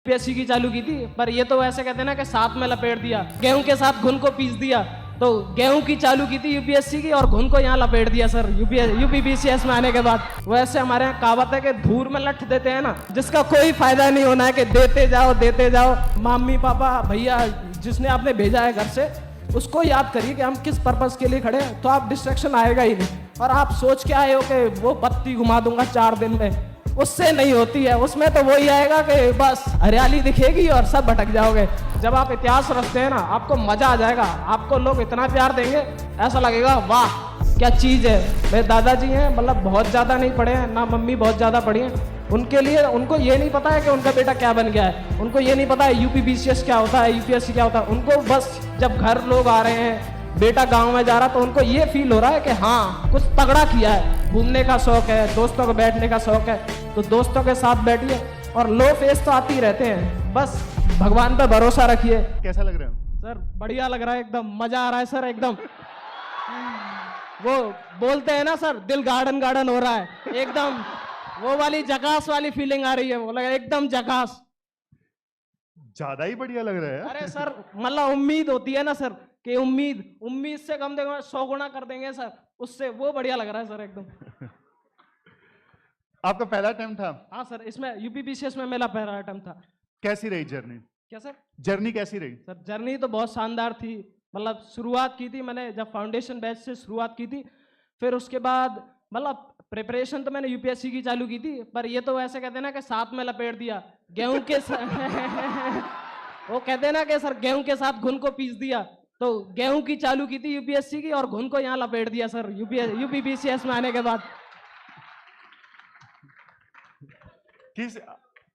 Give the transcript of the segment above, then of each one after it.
UPSC की चालू की थी, पर ये तो ऐसे कहते हैं ना कि साथ में लपेट दिया, गेहूं के साथ घुन को पीस दिया। तो गेहूं की चालू की थी यूपीएससी की और घुन को यहाँ लपेट दिया सर यूपीपीसीएस में आने के बाद। वैसे हमारे यहाँ कहावत है कि धूर में लठ देते हैं ना, जिसका कोई फायदा नहीं होना है, कि देते जाओ। मम्मी पापा भैया जिसने आपने भेजा है घर से, उसको याद करिए कि हम किस पर्पस के लिए खड़े हैं, तो आप डिस्ट्रैक्शन आएगा ही नहीं। और आप सोच के आए हो कि वो बत्ती घुमा दूंगा 4 दिन में, उससे नहीं होती है। उसमें तो वही आएगा कि बस हरियाली दिखेगी और सब भटक जाओगे। जब आप इतिहास रचते हैं ना, आपको मजा आ जाएगा, आपको लोग इतना प्यार देंगे, ऐसा लगेगा वाह क्या चीज है। मेरे दादाजी हैं, मतलब बहुत ज्यादा नहीं पढ़े हैं, ना मम्मी बहुत ज्यादा पढ़ी हैं। उनके लिए उनको ये नहीं पता है कि उनका बेटा क्या बन गया है, उनको ये नहीं पता है यूपीपीसीएस क्या होता है, यूपीएससी क्या होता है। उनको बस जब घर लोग आ रहे हैं, बेटा गांव में जा रहा, तो उनको ये फील हो रहा है कि हाँ कुछ तगड़ा किया है। घूमने का शौक है, दोस्तों को बैठने का शौक है, तो दोस्तों के साथ बैठिए। और लो फेस तो आती रहते हैं, बस भगवान पर भरोसा रखिए। कैसा लग रहा है सर बढ़िया लग रहा है, एकदम मजा आ रहा है सर, एकदम वो बोलते हैं ना सर, दिल गार्डन गार्डन हो रहा है एकदम, वो वाली जकास वाली फीलिंग आ रही है, वो लगा एकदम जकास। ज्यादा ही बढ़िया लग रहा है अरे सर मतलब उम्मीद होती है ना सर, कि उम्मीद से कम देखो 100 गुना कर देंगे सर, उससे वो बढ़िया लग रहा है सर एकदम। आपका पहला अटेम्प्ट था? हाँ सर, इसमें यूपीपीसीएस में मेरा पहला अटेम्प्ट था। कैसी रही जर्नी? क्या सर? जर्नी कैसी रही? सर जर्नी तो बहुत शानदार थी। मतलब शुरुआत की थी मैंने जब फाउंडेशन बैच से शुरुआत की थी, फिर उसके बाद मतलब प्रिपरेशन तो मैंने यूपीएससी की चालू की थी, पर ये तो ऐसे कहते हैं ना कि साथ में लपेट दिया गेहूं के वो कहते हैं ना कि सर गेहूं के साथ घुन को पीस दिया। तो गेहूं की चालू की थी यूपीएससी की और घुन को यहाँ लपेट दिया सर यूपीपीसीएस में आने के बाद।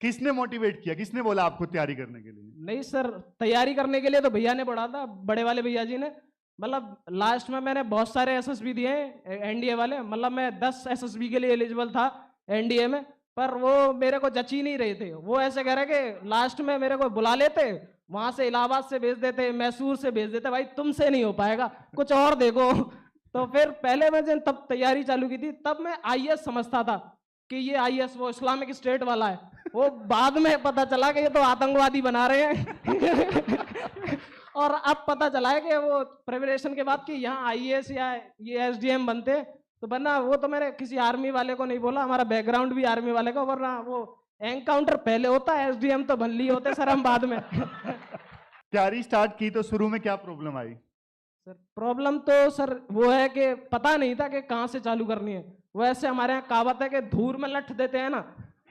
किसने मोटिवेट किया, किसने बोला आपको तैयारी करने के लिए? नहीं सर, तैयारी करने के लिए तो भैया ने पढ़ा था, बड़े वाले भैया जी ने। मतलब लास्ट में मैंने बहुत सारे एसएसबी दिए हैं एनडीए वाले, मतलब मैं 10 एसएसबी के लिए एलिजिबल था एनडीए में, पर वो मेरे को जच ही नहीं रहे थे। वो ऐसे कह रहे कि लास्ट में मेरे को बुला लेते, वहां से इलाहाबाद से भेज देते, मैसूर से भेज देते, भाई तुमसे नहीं हो पाएगा, कुछ और देखो। तो फिर पहले मैं जब तब तैयारी चालू की थी, तब मैं आईएएस समझता था कि ये आईएएस वो इस्लामिक स्टेट वाला है। वो बाद में पता चला कि ये तो आतंकवादी बना रहे हैं। और अब पता चला है कि वो प्रिपरेशन के बाद कि यहाँ आईएएस या ये एसडीएम बनते, तो वरना वो तो मैंने किसी आर्मी वाले को नहीं बोला, हमारा बैकग्राउंड भी आर्मी वाले का, वरना वो एनकाउंटर पहले होता है, एसडीएम तो बन लिए होते सर हम बाद में। तैयारी स्टार्ट की तो शुरू में क्या प्रॉब्लम आई? सर प्रॉब्लम तो सर वो है कि पता नहीं था कि कहाँ से चालू करनी है। वैसे हमारे यहाँ कहावत है कि धूर में लठ देते हैं ना,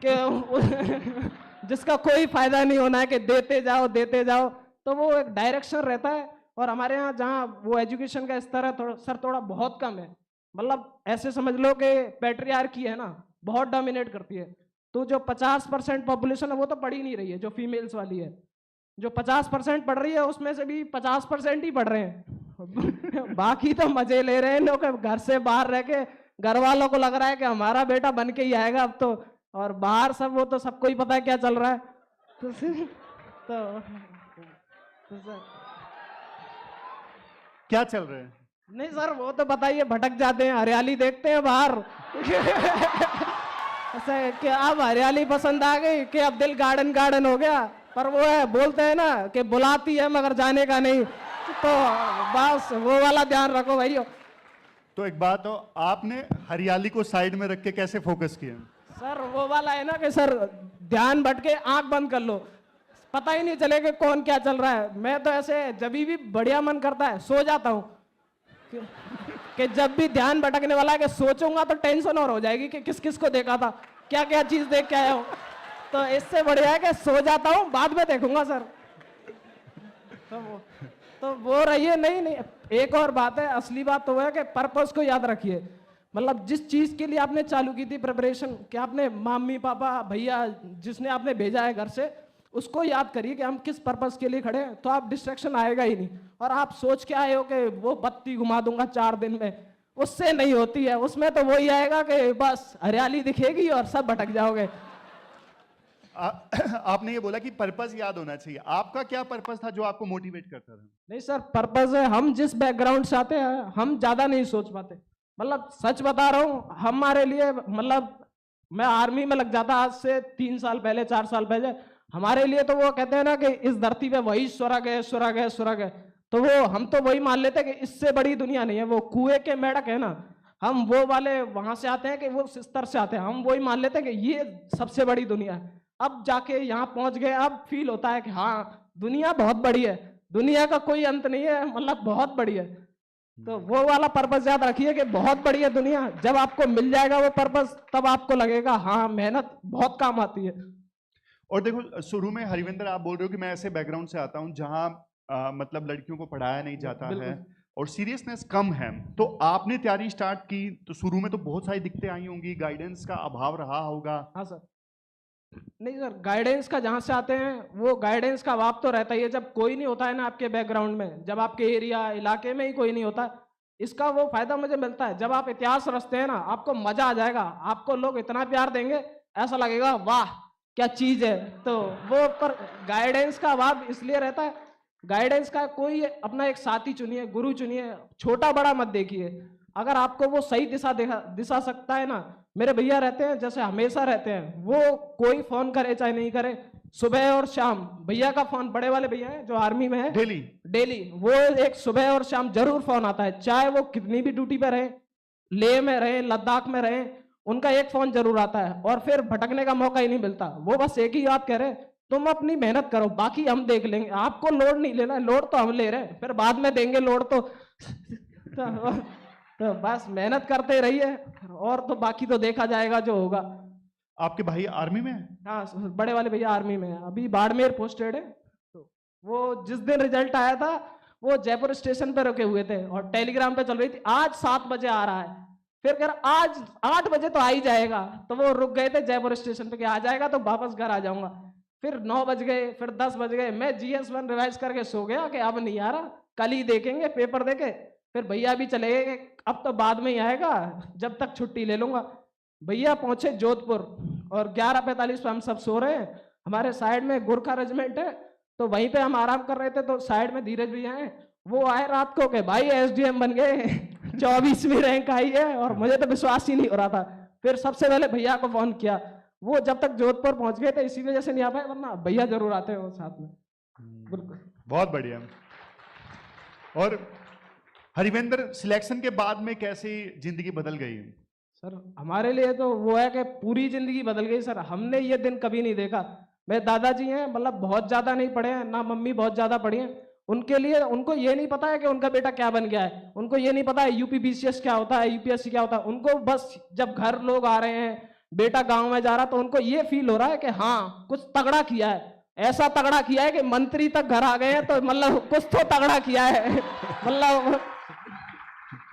कि जिसका कोई फायदा नहीं होना है, कि देते जाओ, तो वो एक डायरेक्शन रहता है। और हमारे यहाँ जहाँ वो एजुकेशन का स्तर है सर थोड़ा बहुत कम है। मतलब ऐसे समझ लो कि पैट्रियार्की है ना, बहुत डोमिनेट करती है। तो जो 50% पॉपुलेशन है वो तो पढ़ ही नहीं रही है, जो फीमेल्स वाली है। जो 50% पढ़ रही है उसमें से भी 50% ही पढ़ रहे हैं। बाकी तो मजे ले रहे हैं लोग, घर से बाहर रह के घर वालों को लग रहा है कि हमारा बेटा बन के ही आएगा अब तो, और बाहर सब वो तो सबको ही पता है क्या चल रहा है। तो सर क्या चल रहा है? नहीं सर वो तो बताइए, भटक जाते हैं, हरियाली देखते हैं बाहर। ऐसा कि अब हरियाली पसंद आ गई, कि अब दिल गार्डन गार्डन हो गया। पर वो है, बोलते हैं ना कि बुलाती है मगर जाने का नहीं, तो बस वो वाला ध्यान रखो भाइयों। तो एक बात हो, आपने हरियाली को साइड में रख के कैसे फोकस किया? सर वो वाला है ना कि सर ध्यान भटके आंख बंद कर लो, पता ही नहीं चले कि कौन क्या चल रहा है। मैं तो ऐसे जब भी बढ़िया मन करता है सो जाता हूँ, कि जब भी ध्यान भटकने वाला है कि सोचूंगा तो टेंशन और हो जाएगी कि किस किस को देखा था, क्या क्या चीज देख के आया हूँ। तो इससे बढ़िया है कि सो जाता हूँ, बाद में देखूंगा सर। तो वो रहिए। नहीं एक और बात है, असली बात तो वो है कि पर्पस को याद रखिए। मतलब जिस चीज के लिए आपने चालू की थी प्रिपरेशन, कि आपने मम्मी पापा भैया जिसने आपने भेजा है घर से, उसको याद करिए कि हम किस पर्पस के लिए खड़े हैं, तो आप डिस्ट्रैक्शन आएगा ही नहीं। और आप सोच के आए हो कि वो बत्ती घुमा दूंगा 4 दिन में, उससे नहीं होती है। उसमें तो वही आएगा कि बस हरियाली दिखेगी और सब भटक जाओगे। आपने ये बोला कि पर्पस याद होना चाहिए, आपका क्या पर्पस था जो आपको मोटिवेट करता था? नहीं सर, पर्पस है, हम जिस बैकग्राउंड से आते हैं हम ज्यादा नहीं सोच पाते। मतलब सच बता रहा हूँ, हमारे लिए मतलब मैं आर्मी में लग जाता आज से 3 साल पहले 4 साल पहले, हमारे लिए तो वो कहते हैं ना कि इस धरती पे वही स्वर्ग है, स्वर्ग है, स्वर्ग है। तो वो हम तो वही मान लेते हैं कि इससे बड़ी दुनिया नहीं है। वो कुएं के मेढक है ना, हम वो वाले वहां से आते हैं कि वो स्तर से आते हैं, हम वही मान लेते हैं कि ये सबसे बड़ी दुनिया है। अब जाके यहाँ पहुंच गए, अब फील होता है कि हाँ दुनिया बहुत बड़ी है, दुनिया का कोई अंत नहीं है, मतलब बहुत बड़ी है। तो वो वाला पर्पस याद रखिए कि बहुत बड़ी है दुनिया। जब आपको मिल जाएगा वो पर्पस, तब आपको लगेगा हाँ मेहनत बहुत काम आती है। और देखो, शुरू में हरिविंदर आप बोल रहे हो कि मैं ऐसे बैकग्राउंड से आता हूं जहां मतलब लड़कियों को पढ़ाया नहीं जाता है और सीरियसनेस कम है। तो आपने तैयारी स्टार्ट की तो शुरू में तो बहुत सारी दिक्कतें आई होंगी, गाइडेंस का अभाव रहा होगा। हाँ सर। नहीं सर, गाइडेंस का जहां से आते हैं वो गाइडेंस का अभाव तो रहता ही है। जब कोई नहीं होता है ना आपके बैकग्राउंड में, जब आपके एरिया इलाके में ही कोई नहीं होता, इसका वो फायदा मुझे मिलता है। जब आप इतिहास रचते हैं ना, आपको मजा आ जाएगा, आपको लोग इतना प्यार देंगे, ऐसा लगेगा वाह क्या चीज है। तो वो पर गाइडेंस का अभाव इसलिए रहता है। गाइडेंस का कोई अपना एक साथी चुनिए, गुरु चुनिए, छोटा बड़ा मत देखिए। अगर आपको वो सही दिशा सकता है ना, मेरे भैया रहते हैं जैसे हमेशा रहते हैं, वो कोई फोन करे चाहे नहीं करे, सुबह और शाम भैया का फोन, बड़े वाले भैया हैं जो आर्मी में है, डेली डेली वो एक सुबह और शाम जरूर फोन आता है। चाहे वो कितनी भी ड्यूटी पे रहे, लेह में रहे, लद्दाख में रहे, उनका एक फोन जरूर आता है। और फिर भटकने का मौका ही नहीं मिलता। वो बस एक ही बात कह रहे, तुम अपनी मेहनत करो, बाकी हम देख लेंगे, आपको लोड नहीं लेना, लोड तो हम ले रहे हैं, फिर बाद में देंगे लोड तो बस मेहनत करते रहिए, और तो बाकी तो देखा जाएगा जो होगा। आपके भाई आर्मी में है? हाँ, बड़े वाले भैया आर्मी में है, अभी बाड़मेर पोस्टेड है। तो वो जिस दिन रिजल्ट आया था वो जयपुर स्टेशन पे रुके हुए थे और टेलीग्राम पे चल रही थी आज 7 बजे आ रहा है। फिर कह रहा आज 8 बजे तो आ ही जाएगा। तो वो रुक गए थे जयपुर स्टेशन पे कि आ जाएगा तो वापस घर आ जाऊंगा। फिर 9 बज गए, फिर 10 बज गए, मैं GS1 रिवाइज करके सो गया कि अब नहीं आ रहा, कल ही देखेंगे पेपर देके। फिर भैया भी चले गए, अब तो बाद में ही आएगा, जब तक छुट्टी ले लूंगा। भैया पहुंचे जोधपुर और 11:45 पे हम सब सो रहे हैं। हमारे साइड में गोरखा रेजिमेंट है, तो वहीं पे हम आराम कर रहे थे। तो साइड में धीरज भैया हैं, वो आए रात को के भाई SDM बन गए 24वीं रैंक आई है। और मुझे तो विश्वास ही नहीं हो रहा था। फिर सबसे पहले भैया को फोन किया, वो जब तक जोधपुर पहुंच गए थे इसी वजह से नहीं आ पाए, वरना भैया जरूर आते हैं वो साथ में। बिल्कुल, बहुत बढ़िया। और हरिवेंद्र, सिलेक्शन के बाद में कैसी जिंदगी बदल गई? सर हमारे लिए तो वो है कि पूरी जिंदगी बदल गई सर। हमने ये दिन कभी नहीं देखा। मेरे दादाजी हैं, मतलब बहुत ज्यादा नहीं पढ़े हैं, ना मम्मी बहुत ज्यादा पढ़ी हैं। उनके लिए, उनको ये नहीं पता है कि उनका बेटा क्या बन गया है, उनको ये नहीं पता है UPBCS क्या होता है, UPSC क्या होता है। उनको बस जब घर लोग आ रहे हैं, बेटा गांव में जा रहा, तो उनको ये फील हो रहा है कि हाँ कुछ तगड़ा किया है। ऐसा तगड़ा किया है कि मंत्री तक घर आ गए हैं, तो मतलब कुछ तो तगड़ा किया है।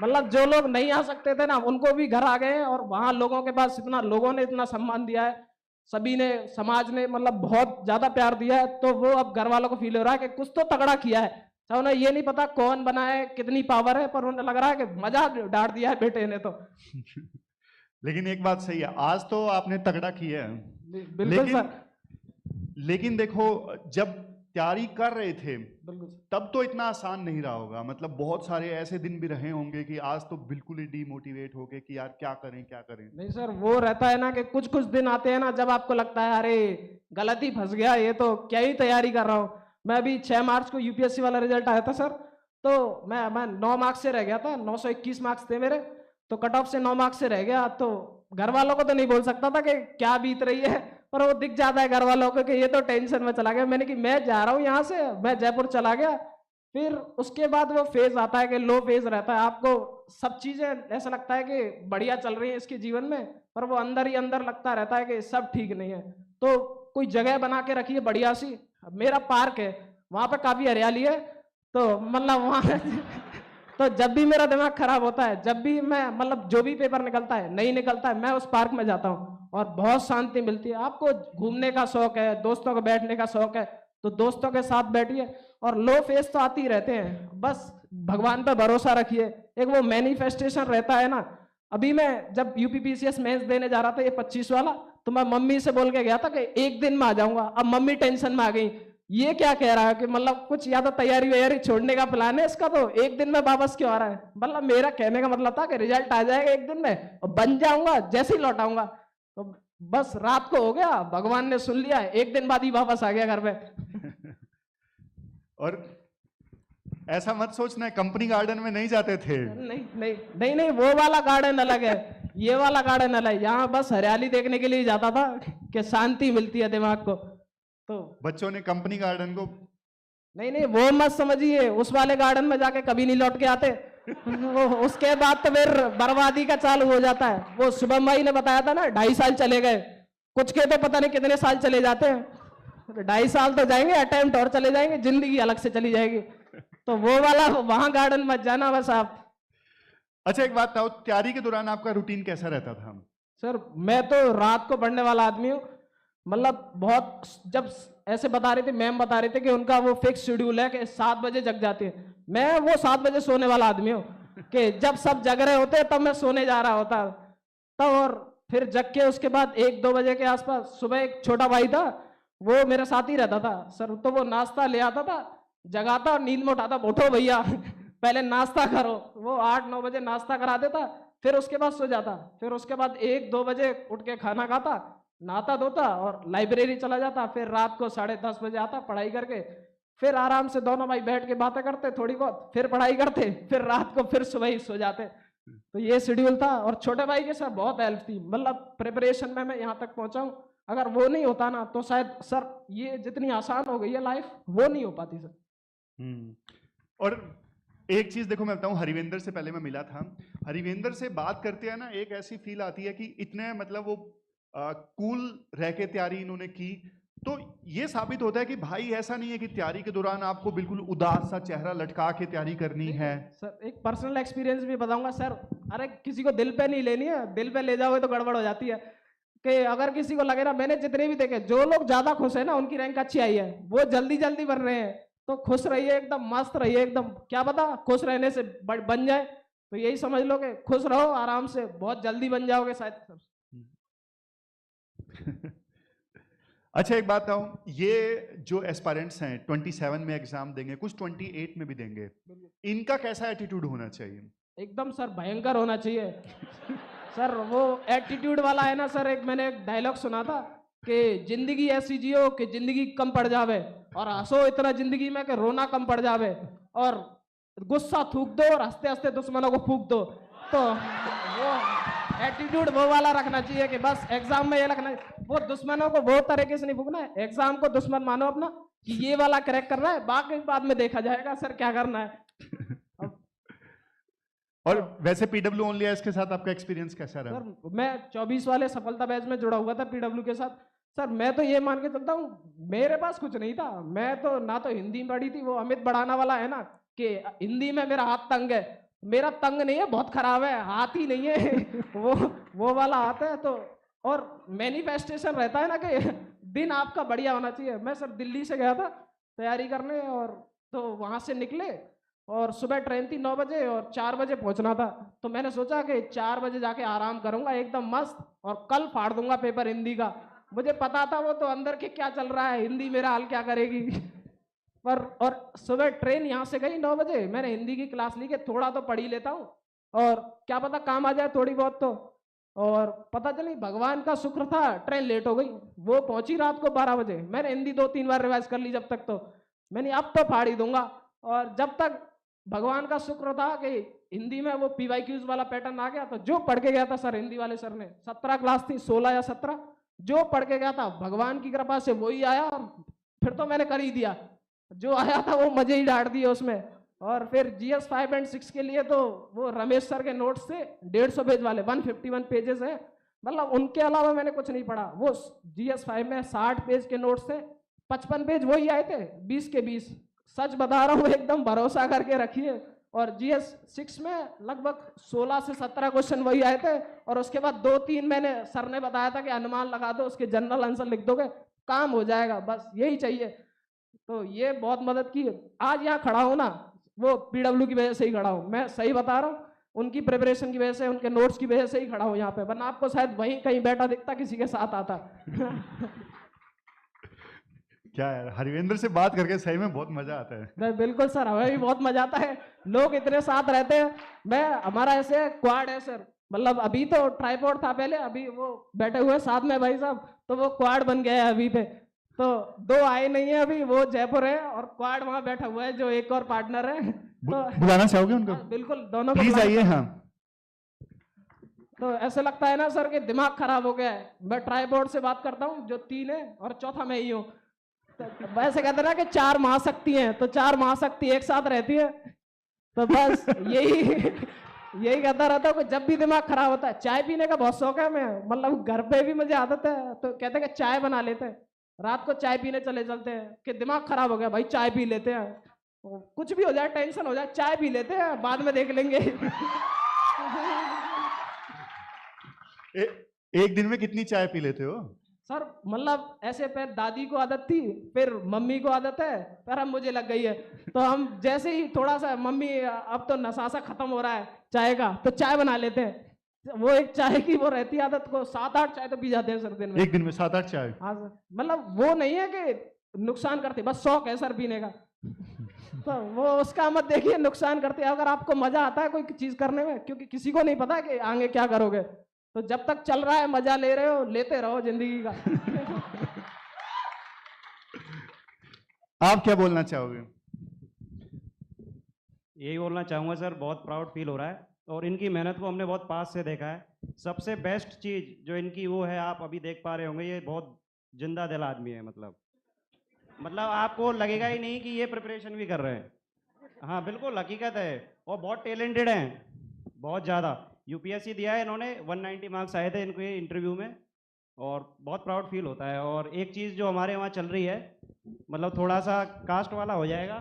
मतलब जो लोग नहीं आ सकते थे ना, उनको भी घर आ गए हैं। और वहां लोगों के पास इतना, लोगों ने इतना सम्मान दिया है, सभी ने, समाज ने मतलब बहुत ज्यादा प्यार दिया है। तो वो अब घर वालों को फील हो रहा है कि कुछ तो तगड़ा किया है। तो उन्हें ये नहीं पता कौन बना है, कितनी पावर है, पर उन्हें लग रहा है कि मजा डांट दिया है बेटे ने तो। लेकिन एक बात सही है, आज तो आपने तगड़ा किया है। बिल्कुल सर। लेकिन देखो, जब तैयारी कर रहे थे बिल्कुल तब तो इतना आसान नहीं रहा होगा। मतलब बहुत सारे ऐसे दिन भी रहे होंगे कि आज तो बिल्कुल ही डीमोटिवेट हो गए कि यार क्या करें क्या करें। नहीं सर, वो रहता है ना कि कुछ कुछ दिन आते हैं ना जब आपको लगता है अरे गलत ही फंस गया, ये तो क्या ही तैयारी कर रहा हूँ। मैं अभी 6 मार्च को UPSC वाला रिजल्ट आया था सर, तो मैं 9 मार्क्स से रह गया था। 921 मार्क्स थे मेरे, तो कट ऑफ से 9 मार्क्स से रह गया। तो घर वालों को तो नहीं बोल सकता था कि क्या बीत रही है, पर वो दिख जाता है घर वालों को कि ये तो टेंशन में चला गया। मैंने कि मैं जा रहा हूँ यहाँ से, मैं जयपुर चला गया। फिर उसके बाद वो फेज आता है कि लो फेज रहता है, आपको सब चीजें ऐसा लगता है कि बढ़िया चल रही है इसके जीवन में, पर वो अंदर ही अंदर लगता रहता है कि सब ठीक नहीं है। तो कोई जगह बना के रखिए बढ़िया सी। मेरा पार्क है, वहां पे काफी हरियाली है, तो मतलब वहां तो जब भी मेरा दिमाग खराब होता है, जब भी मैं मतलब जो भी पेपर निकलता है, नहीं निकलता है, मैं उस पार्क में जाता हूँ और बहुत शांति मिलती है। आपको घूमने का शौक है, दोस्तों को बैठने का शौक है, तो दोस्तों के साथ बैठिए। और लो फेस तो आती रहते हैं, बस भगवान पे भरोसा रखिए। एक वो मैनिफेस्टेशन रहता है ना। अभी मैं जब UPPCS मेंस देने जा रहा था, ये 25 वाला, तो मैं मम्मी से बोल के गया था कि एक दिन में आ जाऊंगा। अब मम्मी टेंशन में आ गई, ये क्या कह रहा है कि मतलब कुछ या तो तैयारी वैयारी छोड़ने का प्लान है इसका, तो एक दिन में वापस क्यों आ रहा है। मतलब मेरा कहने का मतलब था कि रिजल्ट आ जाएगा एक दिन में और बन जाऊंगा, जैसे ही लौटाऊंगा। तो बस रात को हो गया, भगवान ने सुन लिया, एक दिन बाद ही वापस आ गया घर पे। और ऐसा मत सोचना कंपनी गार्डन में नहीं जाते थे। नहीं नहीं नहीं नहीं, वो वाला गार्डन अलग है, ये वाला गार्डन अलग है। यहाँ बस हरियाली देखने के लिए जाता था कि शांति मिलती है दिमाग को। तो बच्चों ने कंपनी गार्डन को नहीं नहीं, वो मत समझिए, उस वाले गार्डन में जाके कभी नहीं लौट के आते। वो उसके बाद तो फिर बर्बादी का चालू हो जाता है। वो शुभम भाई ने बताया था ना 2.5 साल चले गए, कुछ के तो पता नहीं कितने साल चले जाते हैं। 2.5 साल तो जाएंगे, अटेम्प्ट और चले जाएंगे, जिंदगी अलग से चली जाएगी। तो वो वाला वहां गार्डन मत जाना बस आप। अच्छा एक बात बताओ, तैयारी के दौरान आपका रूटीन कैसा रहता था? सर मैं तो रात को पढ़ने वाला आदमी हूँ, मतलब बहुत, जब ऐसे बता रहे थे, मैम बता रहे थे कि उनका वो फिक्स शेड्यूल है कि 7 बजे जग जाते हैं। मैं वो 7 बजे सोने वाला आदमी हूँ कि जब सब जग रहे होते तब मैं सोने जा रहा होता तब। और फिर जग के उसके बाद 1-2 बजे के आसपास सुबह एक छोटा भाई था, वो मेरे साथ ही रहता था सर। तो वो नाश्ता ले आता था, जगाता और नींद में उठाता, उठो भैया पहले नाश्ता करो। वो 8-9 बजे नाश्ता करा देता, फिर उसके बाद सो जाता। फिर उसके बाद 1-2 बजे उठ के खाना खाता, नहाता धोता और लाइब्रेरी चला जाता। फिर रात को 10:30 बजे आता पढ़ाई करके, फिर आराम से दोनों भाई बैठ के बातें करते थोड़ी बहुत, फिर पढ़ाई करते, फिर रात को फिर सुबह ही सो जाते। तो ये शेड्यूल था। और छोटे भाई के साथ बहुत हेल्प थी, मतलब प्रिपरेशन में मैं यहाँ तक पहुंचा हूँ। अगर वो नहीं होता ना तो शायद सर ये जितनी आसान हो गई है लाइफ, वो नहीं हो पाती सर। और एक चीज देखो मैं बताऊं, हरिवेंद्र से पहले मैं मिला था, हरिवेंद्र से बात करते हैं ना, एक ऐसी फील आती है कि इतने मतलब वो कूल रह के तैयारी इन्होंने की। तो ये साबित होता है कि भाई ऐसा नहीं है कि तैयारी के दौरान आपको बिल्कुल उदास सा चेहरा लटका के तैयारी करनी है। सर एक पर्सनल एक्सपीरियंस भी बताऊंगा सर। अरे किसी को दिल पे नहीं लेनी है, दिल पे ले जाओगे तो गड़बड़ हो जाती है। कि अगर किसी को लगे ना, मैंने जितने भी देखे, जो लोग ज्यादा खुश है ना उनकी रैंक अच्छी आई है, वो जल्दी जल्दी बन रहे हैं। तो खुश रहिए, एकदम मस्त रहिए, एकदम क्या पता खुश रहने से बन जाए। तो यही समझ लो कि खुश रहो आराम से, बहुत जल्दी बन जाओगे शायद सर। अच्छा एक बात बताऊं, ये जो एस्पायरेंट्स हैं 27 में एग्जाम देंगे, कुछ 28 में भी देंगे, इनका कैसा एटीट्यूड होना चाहिए? एकदम सर भयंकर होना चाहिए। सर वो एटीट्यूड वाला है ना सर, एक मैंने एक डायलॉग सुना था कि जिंदगी ऐसी जियो कि जिंदगी कम पड़ जावे, और हंसो इतना जिंदगी में कि रोना कम पड़ जावे, और गुस्सा थूक दो और हंसते हंसते दुश्मनों को फूक दो। तो वो एटीट्यूड वो वाला रखना चाहिए कि बस एग्जाम में ये रखना है। वो दुश्मनों को वो तरीके से नहीं फूकना है, एग्जाम को दुश्मन मानो अपना कि ये वाला क्रैक करना है, बाकी बाद में देखा जाएगा सर क्या करना है। और वैसे पीडब्ल्यू ओनली है, इसके साथ आपका एक्सपीरियंस कैसा रहा? सर मैं 24 वाले सफलता बैच में जुड़ा हुआ था पीडब्ल्यू के साथ। सर मैं तो ये मान के चलता हूँ, मेरे पास कुछ नहीं था। मैं तो ना तो हिंदी में पढ़ी थी, वो अमित बढ़ाना वाला है ना कि हिंदी में मेरा हाथ तंग है। मेरा तंग नहीं है, बहुत खराब है, हाथ ही नहीं है। वो वाला हाथ है। तो और मैनिफेस्टेशन रहता है ना कि दिन आपका बढ़िया होना चाहिए। मैं सर दिल्ली से गया था तैयारी करने, और तो वहां से निकले और सुबह ट्रेन थी 9 बजे और 4 बजे पहुंचना था। तो मैंने सोचा कि 4 बजे जाके आराम करूंगा एकदम मस्त, और कल फाड़ दूंगा पेपर हिंदी का। मुझे पता था वो तो अंदर के क्या चल रहा है, हिंदी मेरा हाल क्या करेगी। पर और सुबह ट्रेन यहाँ से गई 9 बजे, मैंने हिंदी की क्लास ली कि थोड़ा तो पढ़ ही लेता हूँ और क्या पता काम आ जाए थोड़ी बहुत तो। और पता चली भगवान का शुक्र था ट्रेन लेट हो गई, वो पहुंची रात को 12 बजे। मैंने हिंदी 2-3 बार रिवाइज कर ली जब तक, तो मैंने अब तो फाड़ ही दूंगा। और जब तक भगवान का शुक्र था कि हिंदी में वो PYQs वाला पैटर्न आ गया, तो जो पढ़ के गया था सर, हिंदी वाले सर ने 17 क्लास थी, 16 या 17, जो पढ़ के गया था भगवान की कृपा से वही आया। और फिर तो मैंने कर ही दिया, जो आया था वो मजे ही डांट दिए उसमें। और फिर GS 5 और 6 के लिए तो वो रमेश सर के नोट्स थे 150 पेज वाले, 151 पेजेस है, मतलब उनके अलावा मैंने कुछ नहीं पढ़ा। वो GS 5 में 60 पेज के नोट्स थे, 55 पेज वही आए थे, 20 के 20। सच बता रहा हूँ, एकदम भरोसा करके रखिए। और GS 6 में लगभग 16 से 17 क्वेश्चन वही आए थे, और उसके बाद 2-3 मैंने सर ने बताया था कि अनुमान लगा दो, उसके जनरल आंसर लिख दोगे काम हो जाएगा, बस यही चाहिए। तो ये बहुत मदद की। आज यहाँ खड़ा हूँ ना, वो PW की वजह से ही खड़ा हूँ, मैं सही बता रहा हूँ, उनकी प्रिपरेशन की वजह से, उनके नोट्स की वजह से ही खड़ा हूँ यहाँ पे, वरना आपको शायद वहीं कहीं बैठा दिखता, किसी के साथ आता। क्या यार, हरिवेंद्र से बात करके सही में बहुत मजा आता है। बिल्कुल सर, हमें भी बहुत मजा आता है, लोग इतने साथ रहते हैं। हमारा ऐसे क्वाड है सर, मतलब अभी तो ट्राइपॉड था पहले, अभी वो बैठे हुए साथ में भाई साहब, तो वो क्वाड बन गया है अभी पे। तो दो आए नहीं है अभी, वो जयपुर है और क्वाड वहां बैठा हुआ है जो एक और पार्टनर है। तो बुलाना चाहोगे उनको? बिल्कुल, दोनों को प्लीज बुलाना आइए। चाहूंगा। हाँ, तो ऐसे लगता है ना सर कि दिमाग खराब हो गया है। मैं ट्राइपॉड से बात करता हूँ जो 3 है और चौथा मैं ही हूँ। तो वैसे कहते हैं ना कि 4 महाशक्ति हैं, तो 4 महाशक्ति एक साथ रहती है। तो बस यही कहता रहता हूँ कि जब भी दिमाग खराब होता है, चाय पीने का बहुत शौक है मैं, मतलब घर पे भी मुझे आदत है, तो कहते हैं कि चाय बना लेते हैं, रात को चाय पीने चले चलते हैं कि दिमाग खराब हो गया भाई चाय पी लेते हैं, तो कुछ भी हो जाए, टेंशन हो जाए, चाय पी लेते हैं, बाद में देख लेंगे। एक दिन में कितनी चाय पी लेते हो? सर मतलब ऐसे पहले दादी को आदत थी, फिर मम्मी को आदत है, फिर अब मुझे लग गई है। तो हम जैसे ही थोड़ा सा मम्मी अब तो नशा सा खत्म हो रहा है चाय का, तो चाय बना लेते हैं। वो एक चाय की वो रहती है आदत, को 7-8 चाय तो पी जाते हैं सर दिन में। एक दिन में 7-8 चाय? हाँ सर, मतलब वो नहीं है कि नुकसान करती, बस शौक है सर पीने का। तो वो उसका मत देखिए नुकसान करते हैं। अगर आपको मजा आता है कोई चीज करने में, क्योंकि किसी को नहीं पता कि आगे क्या करोगे, तो जब तक चल रहा है मजा ले रहे हो, लेते रहो जिंदगी का। आप क्या बोलना चाहोगे? यही बोलना चाहूँगा सर, बहुत प्राउड फील हो रहा है और इनकी मेहनत को हमने बहुत पास से देखा है। सबसे बेस्ट चीज़ जो इनकी वो है, आप अभी देख पा रहे होंगे, ये बहुत जिंदा दिल आदमी है। मतलब आपको लगेगा ही नहीं कि ये प्रिपरेशन भी कर रहे हैं। हाँ बिल्कुल हकीकत है, और बहुत टैलेंटेड हैं, बहुत ज़्यादा। यूपीएससी दिया है इन्होंने, 190 मार्क्स आए थे इनके इंटरव्यू में, और बहुत प्राउड फील होता है। और एक चीज़ जो हमारे वहाँ चल रही है, मतलब थोड़ा सा कास्ट वाला हो जाएगा,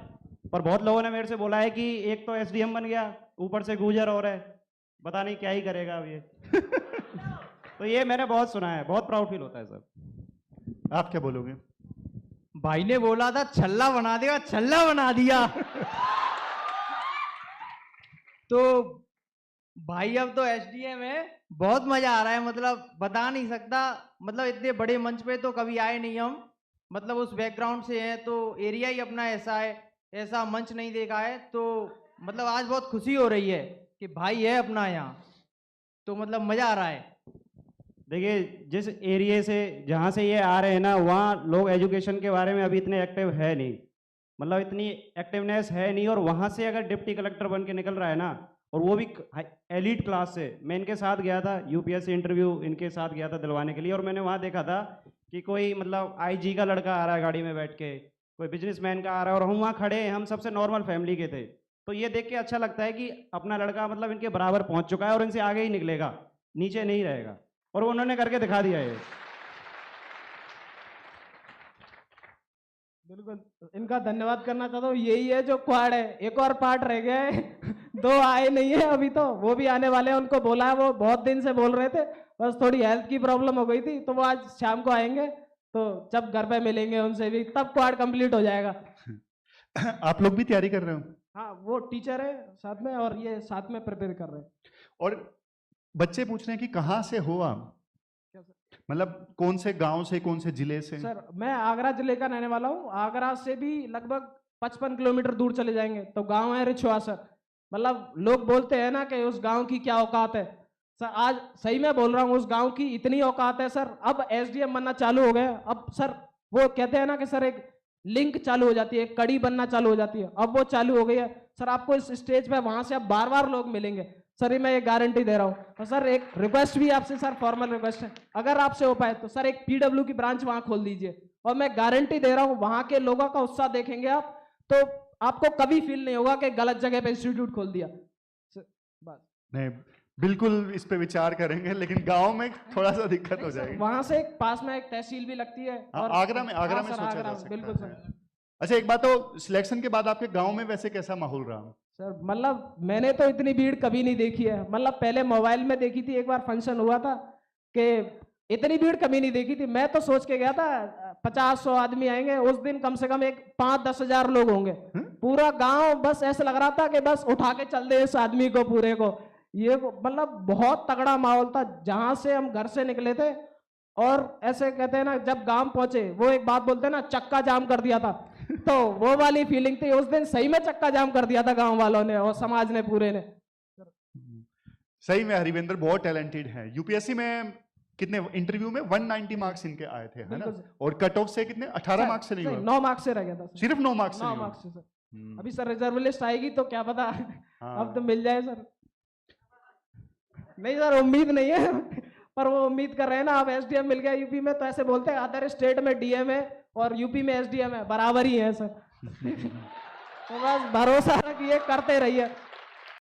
पर बहुत लोगों ने मेरे से बोला है कि एक तो एसडीएम बन गया, ऊपर से गुजर और है, पता नहीं क्या ही करेगा अब ये। तो ये मैंने बहुत सुना है, बहुत प्राउड फील होता है सर। आप क्या बोलोगे? भाई ने बोला था छल्ला बना देगा, छल्ला बना दिया। तो भाई अब तो एसडीएम है, बहुत मजा आ रहा है, मतलब बता नहीं सकता। मतलब इतने बड़े मंच पे तो कभी आए नहीं हम, मतलब उस बैकग्राउंड से हैं, तो एरिया ही अपना ऐसा है, ऐसा मंच नहीं देखा है। तो मतलब आज बहुत खुशी हो रही है कि भाई है अपना यहाँ, तो मतलब मजा आ रहा है। देखिए, जिस एरिया से जहाँ से ये आ रहे हैं ना, वहाँ लोग एजुकेशन के बारे में अभी इतने एक्टिव है नहीं, मतलब इतनी एक्टिवनेस है नहीं। और वहाँ से अगर डिप्टी कलेक्टर बन के निकल रहा है ना, और वो भी एलीट क्लास से। मैं इनके साथ गया था, यूपीएससी इंटरव्यू इनके साथ गया था दिलवाने के लिए, और मैंने वहाँ देखा था कि कोई मतलब आईजी का लड़का आ रहा है गाड़ी में बैठ के, कोई बिजनेसमैन का आ रहा है, और हम वहाँ खड़े हैं, हम सबसे नॉर्मल फैमिली के थे। तो ये देख के अच्छा लगता है कि अपना लड़का मतलब इनके बराबर पहुँच चुका है और इनसे आगे ही निकलेगा, नीचे नहीं रहेगा, और उन्होंने करके दिखा दिया है। बिल्कुल, इनका धन्यवाद करना चाहता हूँ। यही है जो क्वाड है, एक और पार्ट रह गया है। 2 आए नहीं है अभी, तो वो भी आने वाले हैं। उनको बोला है, वो बहुत दिन से बोल रहे थे, बस थोड़ी हेल्थ की प्रॉब्लम हो गई थी, तो वो आज शाम को आएंगे, तो जब घर पे मिलेंगे उनसे भी, तब क्वाड कंप्लीट हो जाएगा। आप लोग भी तैयारी कर रहे हो? हाँ, वो टीचर है साथ में, और ये साथ में प्रिपेयर कर रहे हैं। और बच्चे पूछ रहे हैं कि कहाँ से हो आप, मतलब कौन से गांव से, कौन से जिले से? सर मैं आगरा जिले का रहने वाला हूँ। आगरा से भी लगभग 55 किलोमीटर दूर चले जाएंगे तो गांव है रिछुआ सर। मतलब लोग बोलते हैं ना कि उस गांव की क्या औकात है सर, आज सही में बोल रहा हूँ, उस गांव की इतनी औकात है सर। अब एसडीएम बनना चालू हो गया। अब सर वो कहते हैं ना कि सर एक लिंक चालू हो जाती है, एक कड़ी बनना चालू हो जाती है, अब वो चालू हो गई है सर। आपको इस स्टेज पे वहां से अब बार बार लोग मिलेंगे सर, ये मैं ये गारंटी दे रहा हूँ। तो सर एक रिक्वेस्ट भी आपसे सर, फॉर्मल रिक्वेस्ट है, अगर आपसे हो पाए तो सर एक पीडब्ल्यू की ब्रांच वहां खोल दीजिए, और मैं गारंटी दे रहा हूँ वहां के लोगों का उत्साह देखेंगे आप, तो आपको कभी फील नहीं होगा कि गलत जगह पे इंस्टीट्यूट खोल दिया। बस नहीं, बिल्कुल इस पे विचार करेंगे, लेकिन गांव में थोड़ा सा दिक्कत हो जाएगी। वहां से एक पास में एक तहसील भी लगती है, और आगरा में हाँ सोचा सर, जा सकता बिल्कुल है। सर। अच्छा, एक बात तो, सिलेक्शन के बाद आपके गांव में वैसे कैसा माहौल रहा? सर मतलब मैंने तो इतनी भीड़ कभी नहीं देखी है। मतलब पहले मोबाइल में देखी थी, एक बार फंक्शन हुआ था, कि इतनी भीड़ कभी नहीं देखी थी। मैं तो सोच के गया था 50-100 आदमी आएंगे, उस दिन कम से कम एक 5-10 हजार लोग होंगे। पूरा गांव बस ऐसा लग रहा था कि बस उठा के चल दे इस आदमी को पूरे को। ये मतलब बहुत तगड़ा माहौल था। जहां से हम घर से निकले थे, और ऐसे कहते हैं ना, जब गांव पहुंचे, वो एक बात बोलते हैं ना, चक्का जाम कर दिया था, तो वो वाली फीलिंग थी उस दिन। सही में चक्का जाम कर दिया था गांव वालों ने और समाज ने पूरे ने। सही में हरिवेंद्र बहुत टैलेंटेड है। यूपीएससी में कितने इंटरव्यू में 190 मार्क्स इनके आए थे, है ना? बिल्कुल। और कट ऑफ से कितने 18 मार्क्स से नहीं हुआ? 9 मार्क्स से रह गया था सर। सिर्फ 9 मार्क्स से 9 नहीं हुआ? मार्क्स से सर। हम्म, अभी सर रिजर्व लिस्ट आएगी तो क्या पता हाँ। अब तो मिल जाए सर। नहीं सर उम्मीद नहीं है पर वो उम्मीद कर रहे हैं ना। अब एसडीएम मिल गया यूपी में तो ऐसे बोलते हैं अदर स्टेट में डीएम है और यूपी में एसडीएम है, बराबर ही है सर। तो बस भरोसा रखिए, करते रहिए।